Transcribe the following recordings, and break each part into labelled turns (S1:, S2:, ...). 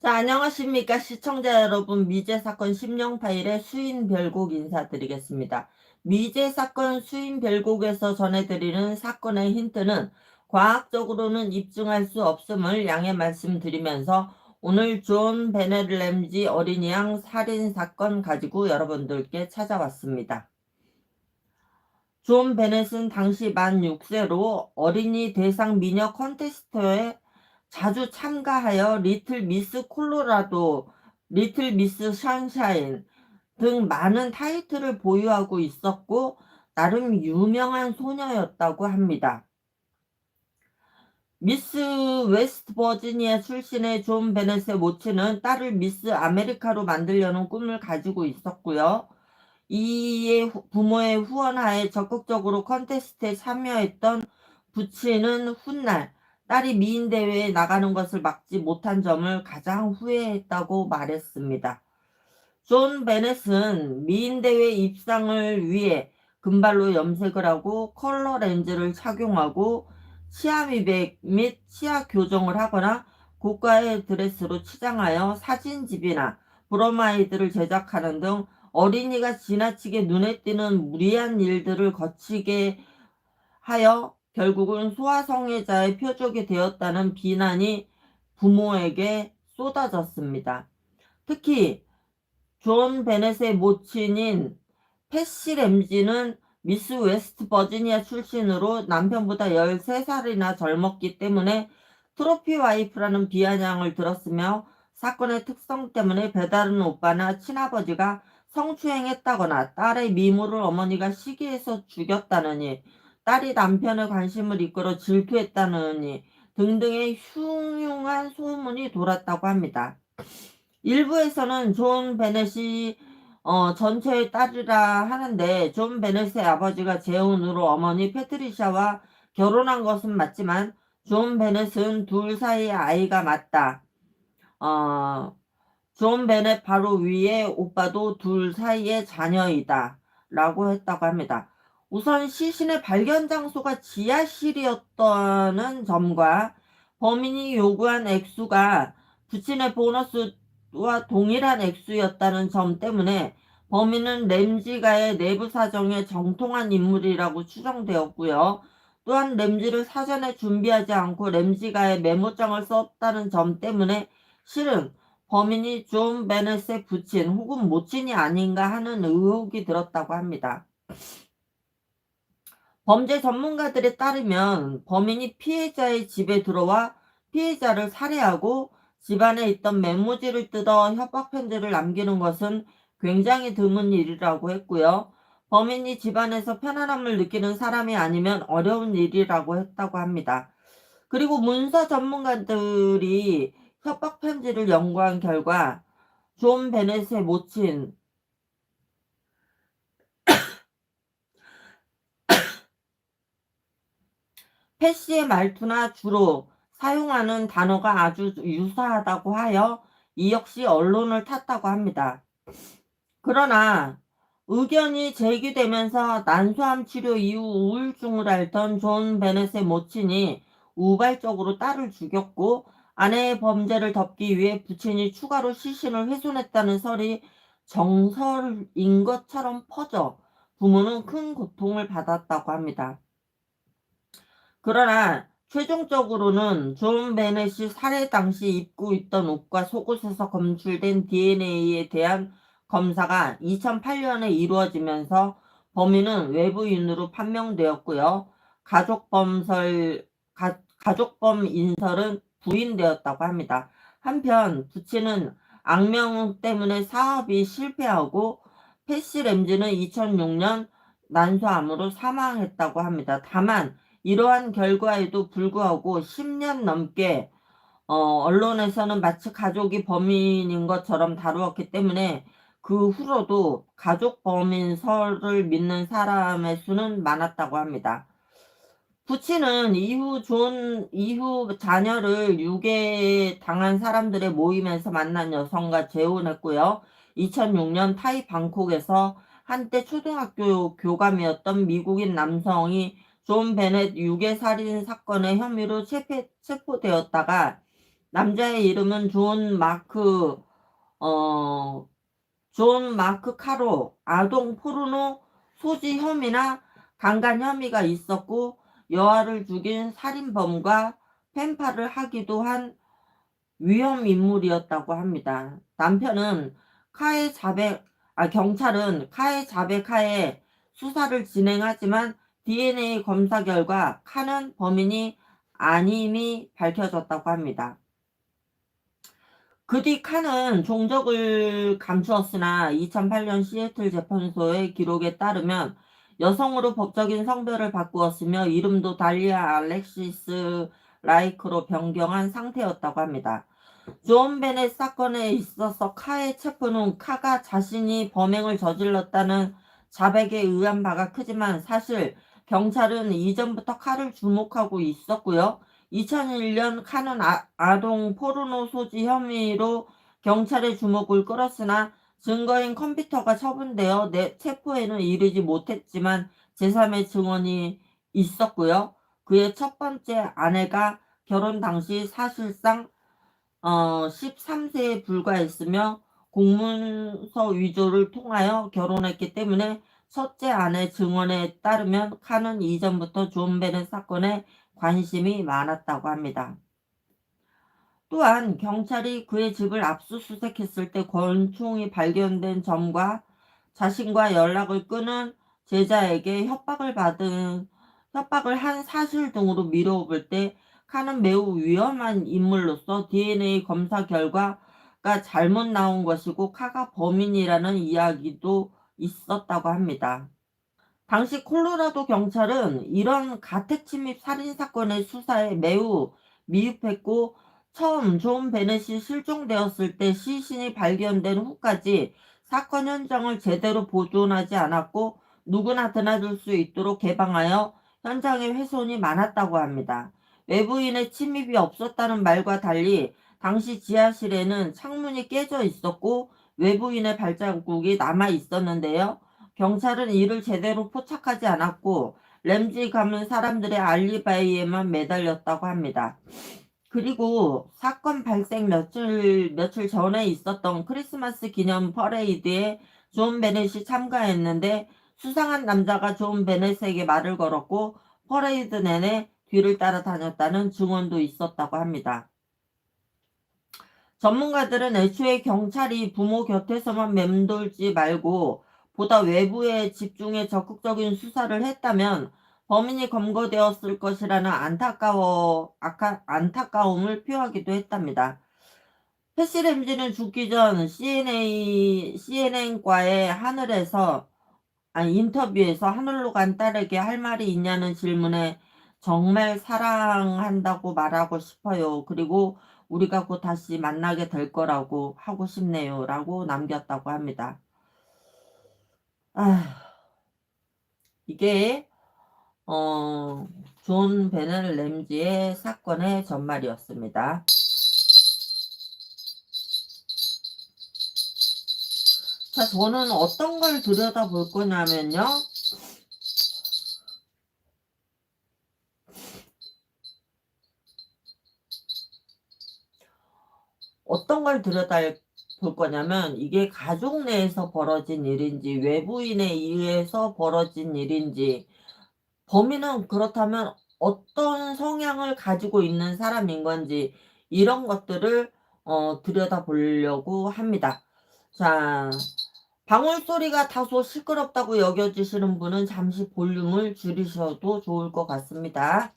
S1: 자, 안녕하십니까. 시청자 여러분. 미제 사건 심령 파일의 수인 별곡 인사드리겠습니다. 미제 사건 수인 별곡에서 전해드리는 사건의 힌트는 과학적으로는 입증할 수 없음을 양해 말씀드리면서 오늘 존 베넷 램지 어린이 양 살인 사건 가지고 여러분들께 찾아왔습니다. 존 베넷은 당시 만 6세로 어린이 대상 미녀 콘테스트에 자주 참가하여 리틀 미스 콜로라도, 리틀 미스 션샤인 등 많은 타이틀을 보유하고 있었고 나름 유명한 소녀였다고 합니다. 미스 웨스트 버지니아 출신의 존 베넷의 모친은 딸을 미스 아메리카로 만들려는 꿈을 가지고 있었고요. 이에 부모의 후원하에 적극적으로 컨테스트에 참여했던 부친은 훗날 딸이 미인 대회에 나가는 것을 막지 못한 점을 가장 후회했다고 말했습니다. 존 베넷은 미인 대회 입상을 위해 금발로 염색을 하고 컬러 렌즈를 착용하고 치아 미백 및 치아 교정을 하거나 고가의 드레스로 치장하여 사진집이나 브로마이드를 제작하는 등 어린이가 지나치게 눈에 띄는 무리한 일들을 거치게 하여 결국은 소아성애자의 표적이 되었다는 비난이 부모에게 쏟아졌습니다. 특히 존 베넷의 모친인 패시 램지는 미스 웨스트 버지니아 출신으로 남편보다 13살이나 젊었기 때문에 트로피 와이프라는 비아냥을 들었으며 사건의 특성 때문에 배다른 오빠나 친아버지가 성추행했다거나 딸의 미모를 어머니가 시기해서 죽였다느니 딸이 남편의 관심을 이끌어 질투했다느니 등등의 흉흉한 소문이 돌았다고 합니다. 일부에서는 존 베넷이 전처의 딸이라 하는데 존 베넷의 아버지가 재혼으로 어머니 패트리샤와 결혼한 것은 맞지만 존 베넷은 둘 사이의 아이가 맞다. 어, 존 베넷 바로 위에 오빠도 둘 사이의 자녀이다. 라고 했다고 합니다. 우선 시신의 발견 장소가 지하실이었다는 점과 범인이 요구한 액수가 부친의 보너스와 동일한 액수였다는 점 때문에 범인은 램지가의 내부 사정에 정통한 인물이라고 추정되었고요. 또한 램지를 사전에 준비하지 않고 램지가의 메모장을 썼다는 점 때문에 실은 범인이 존 베넷의 부친 혹은 모친이 아닌가 하는 의혹이 들었다고 합니다. 범죄 전문가들에 따르면 범인이 피해자의 집에 들어와 피해자를 살해하고 집안에 있던 메모지를 뜯어 협박 편지를 남기는 것은 굉장히 드문 일이라고 했고요. 범인이 집안에서 편안함을 느끼는 사람이 아니면 어려운 일이라고 했다고 합니다. 그리고 문서 전문가들이 협박 편지를 연구한 결과 존 베넷의 모친 패시의 말투나 주로 사용하는 단어가 아주 유사하다고 하여 이 역시 언론을 탔다고 합니다. 그러나 의견이 제기되면서 난소암 치료 이후 우울증을 앓던 존 베넷의 모친이 우발적으로 딸을 죽였고 아내의 범죄를 덮기 위해 부친이 추가로 시신을 훼손했다는 설이 정설인 것처럼 퍼져 부모는 큰 고통을 받았다고 합니다. 그러나 최종적으로는 존 베넷이 살해 당시 입고 있던 옷과 속옷에서 검출된 DNA에 대한 검사가 2008년에 이루어지면서 범인은 외부인으로 판명되었고요. 가족범 인설은 부인되었다고 합니다. 한편 부친은 악명 때문에 사업이 실패하고 패시 램지는 2006년 난소암으로 사망했다고 합니다. 다만 이러한 결과에도 불구하고 10년 넘게 언론에서는 마치 가족이 범인인 것처럼 다루었기 때문에 그 후로도 가족 범인설을 믿는 사람의 수는 많았다고 합니다. 부친은 이후 자녀를 유괴 당한 사람들의 모임에서 만난 여성과 재혼했고요. 2006년 타이 방콕에서 한때 초등학교 교감이었던 미국인 남성이 존 베넷 유괴 살인 사건의 혐의로 체포되었다가 남자의 이름은 어, 존 마크 카로. 아동 포르노 소지 혐의나 강간 혐의가 있었고 여아를 죽인 살인범과 펜팔을 하기도 한 위험 인물이었다고 합니다. 남편은 경찰은 카의 자백하에 수사를 진행하지만 DNA 검사 결과 카는 범인이 아님이 밝혀졌다고 합니다. 그 뒤 카는 종적을 감추었으나 2008년 시애틀 재판소의 기록에 따르면 여성으로 법적인 성별을 바꾸었으며 이름도 달리아 알렉시스 라이크로 변경한 상태였다고 합니다. 존 베넷 사건에 있어서 카의 체포는 카가 자신이 범행을 저질렀다는 자백에 의한 바가 크지만 사실 경찰은 이전부터 카를 주목하고 있었고요. 2001년 카는 아동 포르노 소지 혐의로 경찰의 주목을 끌었으나 증거인 컴퓨터가 처분되어 체포에는 이르지 못했지만 제3의 증언이 있었고요. 그의 첫 번째 아내가 결혼 당시 사실상 13세에 불과했으며 공문서 위조를 통하여 결혼했기 때문에 첫째 아내 증언에 따르면 카는 이전부터 존 베넷 사건에 관심이 많았다고 합니다. 또한 경찰이 그의 집을 압수수색했을 때 권총이 발견된 점과 자신과 연락을 끊은 제자에게 협박을 한 사실 등으로 미뤄볼 때 카는 매우 위험한 인물로서 DNA 검사 결과가 잘못 나온 것이고 카가 범인이라는 이야기도 있었다고 합니다. 당시 콜로라도 경찰은 이런 가택침입 살인사건의 수사에 매우 미흡했고 처음 존 베넷이 실종되었을 때 시신이 발견된 후까지 사건 현장을 제대로 보존하지 않았고 누구나 드나들 수 있도록 개방하여 현장에 훼손이 많았다고 합니다. 외부인의 침입이 없었다는 말과 달리 당시 지하실에는 창문이 깨져 있었고 외부인의 발자국이 남아 있었는데요. 경찰은 이를 제대로 포착하지 않았고 램지 가문 사람들의 알리바이에만 매달렸다고 합니다. 그리고 사건 발생 며칠 전에 있었던 크리스마스 기념 퍼레이드에 존 베넷이 참가했는데 수상한 남자가 존 베넷에게 말을 걸었고 퍼레이드 내내 뒤를 따라다녔다는 증언도 있었다고 합니다. 전문가들은 애초에 경찰이 부모 곁에서만 맴돌지 말고 보다 외부에 집중해 적극적인 수사를 했다면 범인이 검거되었을 것이라는 안타까움을 표하기도 했답니다. 패시 램지는 죽기 전 CNN과의 인터뷰에서 하늘로 간 딸에게 할 말이 있냐는 질문에 정말 사랑한다고 말하고 싶어요. 그리고 우리가 곧 다시 만나게 될 거라고 하고 싶네요. 라고 남겼다고 합니다. 이게 존 베넷 램지의 사건의 전말이었습니다. 자, 저는 어떤 걸 들여다볼 거냐면요. 어떤 걸 들여다볼 거냐면 이게 가족 내에서 벌어진 일인지 외부인에 의해서 벌어진 일인지 범인은 그렇다면 어떤 성향을 가지고 있는 사람인 건지 이런 것들을 들여다보려고 합니다. 자, 방울소리가 다소 시끄럽다고 여겨지시는 분은 잠시 볼륨을 줄이셔도 좋을 것 같습니다.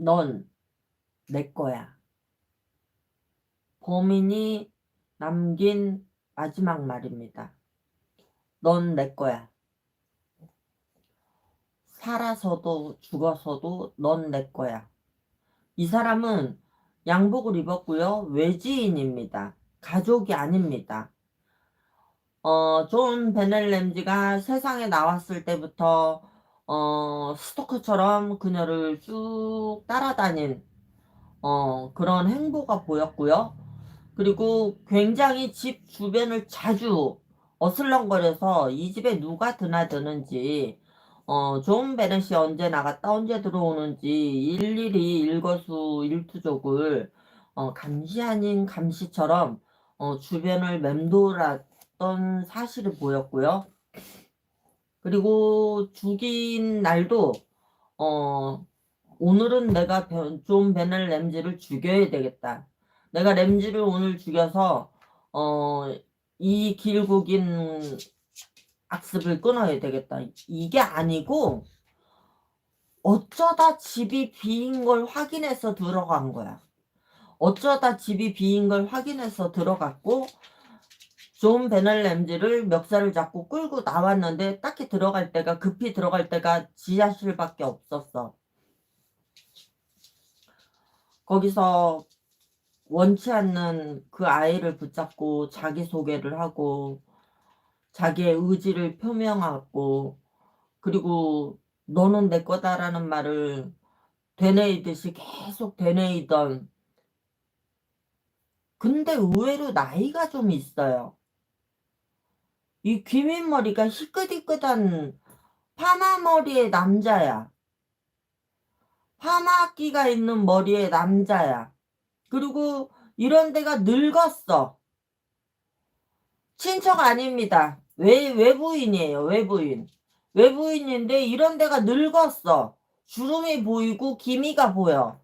S1: 넌 내 거야. 범인이 남긴 마지막 말입니다. 넌 내 거야. 살아서도 죽어서도 넌 내 거야. 이 사람은 양복을 입었고요. 외지인입니다. 가족이 아닙니다. 존 베넬 램지가 세상에 나왔을 때부터 스토커처럼 그녀를 쭉 따라다닌 그런 행보가 보였고요. 그리고 굉장히 집 주변을 자주 어슬렁거려서 이 집에 누가 드나드는지 존 베넷이 언제 나갔다 언제 들어오는지 일일이 일거수일투족을 감시 아닌 감시처럼 주변을 맴돌았던 사실이 보였고요. 그리고 죽인 날도 오늘은 내가 존 베넬 램지를 죽여야 되겠다. 내가 램지를 오늘 죽여서 이 길고 긴 악습을 끊어야 되겠다. 이게 아니고 어쩌다 집이 비인 걸 확인해서 들어간 거야. 어쩌다 집이 비인 걸 확인해서 들어갔고 존 베넬 램지를 멱살을 잡고 끌고 나왔는데 딱히 급히 들어갈 때가 지하실밖에 없었어. 거기서 원치 않는 그 아이를 붙잡고 자기소개를 하고 자기의 의지를 표명하고 그리고 너는 내 거다라는 말을 되뇌이듯이 계속 되뇌이던, 근데 의외로 나이가 좀 있어요. 이 귀밑머리가 희끗희끗한 파마머리의 남자야. 파마끼가 있는 머리의 남자야. 그리고 이런 데가 늙었어. 친척 아닙니다. 외부인이에요. 외부인. 외부인인데 이런 데가 늙었어. 주름이 보이고 기미가 보여.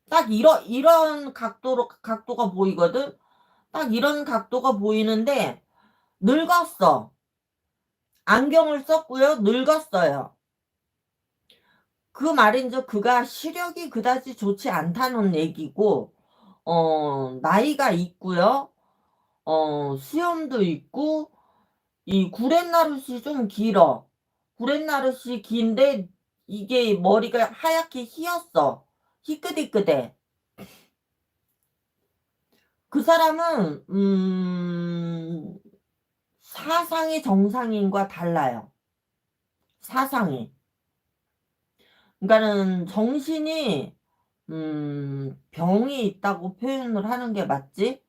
S1: 딱 이런 각도가 보이거든. 딱 이런 각도가 보이는데 늙었어. 안경을 썼고요. 늙었어요. 그 말인즉 그가 시력이 그다지 좋지 않다는 얘기고 나이가 있고요. 수염도 있고 이 구렛나룻이 좀 길어. 구렛나룻이 긴데 이게 머리가 하얗게 휘었어. 희끗희끗해. 그 사람은 사상이 정상인과 달라요. 사상이. 그러니까는 정신이 병이 있다고 표현을 하는 게 맞지?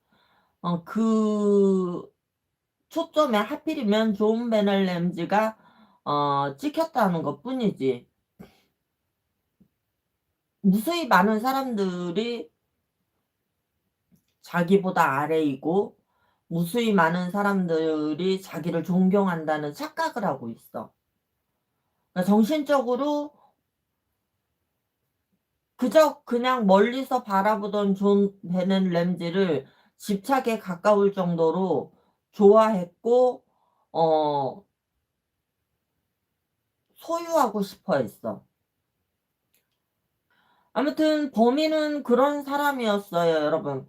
S1: 그 초점에 하필이면 존 베넬 램지가 찍혔다는 것뿐이지. 무수히 많은 사람들이 자기보다 아래이고 무수히 많은 사람들이 자기를 존경한다는 착각을 하고 있어. 그러니까 정신적으로 그저 그냥 멀리서 바라보던 존 베넷 램지를 집착에 가까울 정도로 좋아했고 어 소유하고 싶어 했어. 아무튼 범인은 그런 사람이었어요, 여러분.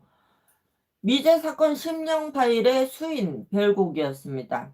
S1: 미제 사건 심령 파일의 수인 벨곡이었습니다.